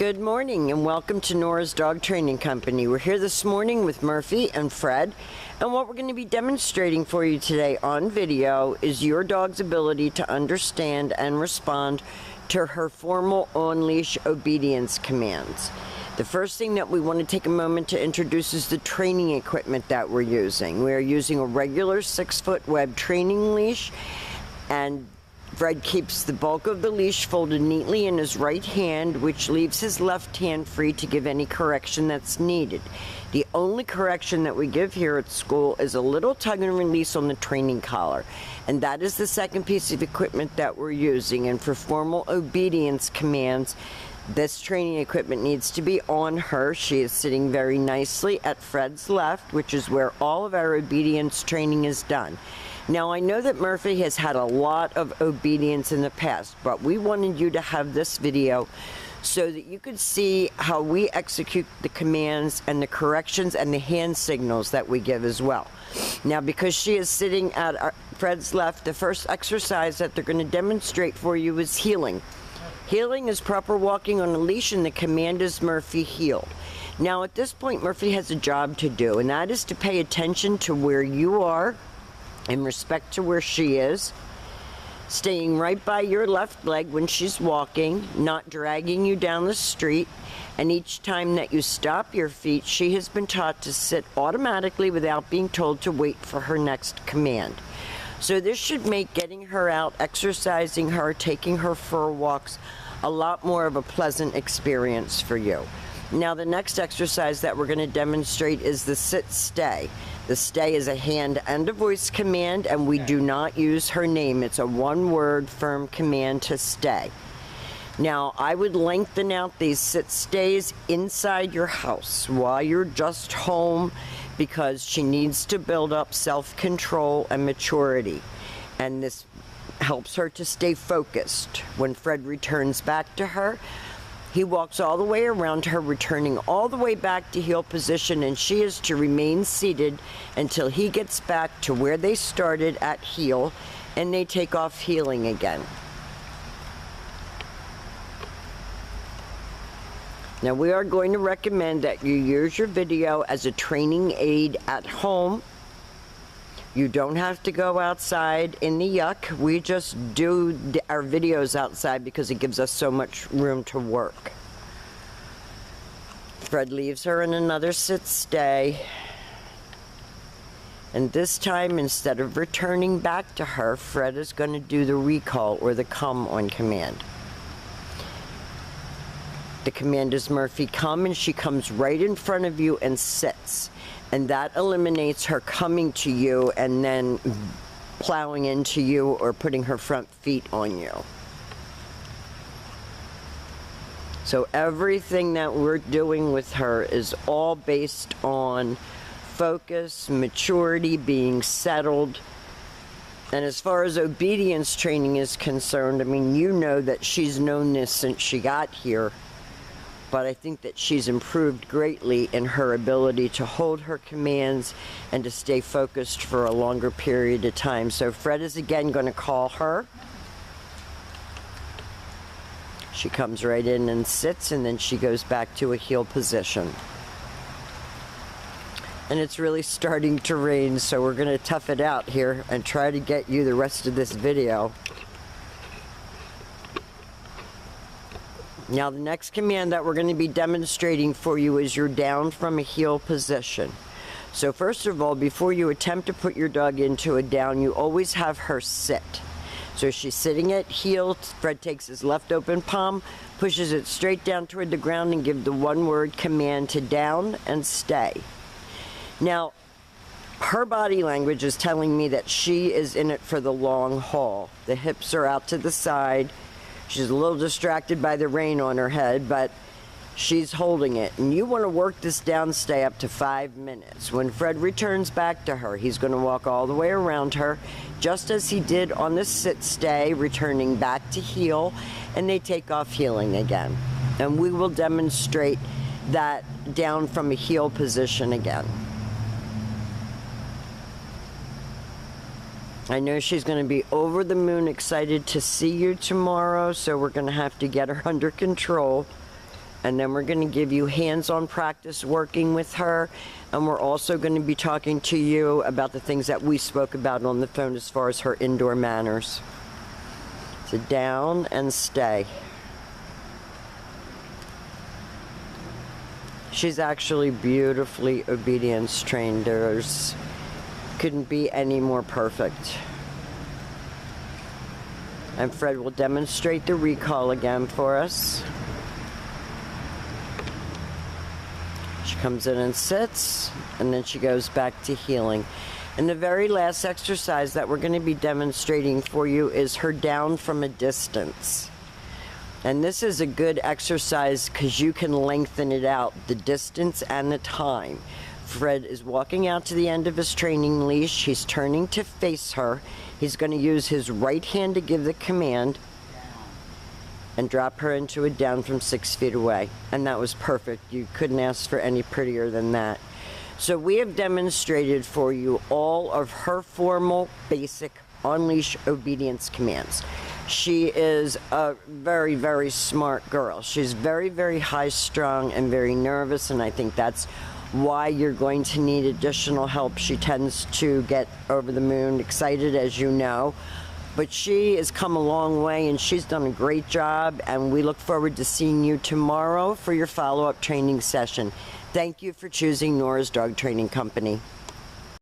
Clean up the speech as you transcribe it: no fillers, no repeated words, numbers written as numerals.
Good morning and welcome to Nora's Dog Training Company. We're here this morning with Murphy and Fred, and what we're going to be demonstrating for you today on video is your dog's ability to understand and respond to her formal on-leash obedience commands. The first thing that we want to take a moment to introduce is the training equipment that we're using. We are using a regular 6-foot web training leash, and Fred keeps the bulk of the leash folded neatly in his right hand, which leaves his left hand free to give any correction that's needed. The only correction that we give here at school is a little tug and release on the training collar, and that is the second piece of equipment that we're using. And for formal obedience commands, this training equipment needs to be on her. She is sitting very nicely at Fred's left, which is where all of our obedience training is done. Now, I know that Murphy has had a lot of obedience in the past, but we wanted you to have this video so that you could see how we execute the commands and the corrections and the hand signals that we give as well. Now, because she is sitting at Fred's left, the first exercise that they're going to demonstrate for you is heeling. Heeling is proper walking on a leash, and the command is Murphy heel. Now, at this point, Murphy has a job to do, and that is to pay attention to where you are in respect to where she is, staying right by your left leg when she's walking, not dragging you down the street, and each time that you stop your feet, she has been taught to sit automatically without being told to wait for her next command. So this should make getting her out, exercising her, taking her for walks a lot more of a pleasant experience for you. Now, the next exercise that we're going to demonstrate is the sit-stay. The stay is a hand and a voice command, and we do not use her name. It's a one-word firm command to stay. Now, I would lengthen out these sit-stays inside your house while you're just home, because she needs to build up self-control and maturity. And this helps her to stay focused. When Fred returns back to her, he walks all the way around her, returning all the way back to heel position, and she is to remain seated until he gets back to where they started at heel, and they take off heeling again. Now, we are going to recommend that you use your video as a training aid at home. You don't have to go outside in the yuck. We just do our videos outside because it gives us so much room to work. Fred leaves her in another sit-stay. And this time, instead of returning back to her, Fred is going to do the recall or the come on command. The command is Murphy come, and she comes right in front of you and sits. And that eliminates her coming to you and then plowing into you or putting her front feet on you. So everything that we're doing with her is all based on focus, maturity, being settled. And as far as obedience training is concerned, I mean, you know that she's known this since she got here. But I think that she's improved greatly in her ability to hold her commands and to stay focused for a longer period of time. So Fred is again going to call her. She comes right in and sits, and then she goes back to a heel position. And it's really starting to rain, so we're going to tough it out here and try to get you the rest of this video. Now, the next command that we're going to be demonstrating for you is your down from a heel position. So first of all, before you attempt to put your dog into a down, you always have her sit. So she's sitting at heel. Fred takes his left open palm, pushes it straight down toward the ground, and give the one-word command to down and stay. Now, her body language is telling me that she is in it for the long haul. The hips are out to the side. She's a little distracted by the rain on her head, but she's holding it. And you want to work this down stay up to 5 minutes. When Fred returns back to her, he's going to walk all the way around her, just as he did on the sit stay, returning back to heel, and they take off heeling again. And we will demonstrate that down from a heel position again. I know she's going to be over the moon excited to see you tomorrow, so we're going to have to get her under control. And then we're going to give you hands-on practice working with her. And we're also going to be talking to you about the things that we spoke about on the phone as far as her indoor manners. So down and stay. She's actually beautifully obedience trained. There's couldn't be any more perfect. And Fred will demonstrate the recall again for us. She comes in and sits, and then she goes back to heeling. And the very last exercise that we're going to be demonstrating for you is her down from a distance. And this is a good exercise because you can lengthen it out, the distance and the time. Fred is walking out to the end of his training leash. He's turning to face her. He's going to use his right hand to give the command and drop her into a down from 6 feet away. And that was perfect. You couldn't ask for any prettier than that. So we have demonstrated for you all of her formal, basic on-leash obedience commands. She is a very, very smart girl. She's very, very high-strung and very nervous, and I think that's why you're going to need additional help. She tends to get over the moon excited, as you know. But she has come a long way, and she's done a great job, and we look forward to seeing you tomorrow for your follow-up training session. Thank you for choosing Nora's Dog Training Company.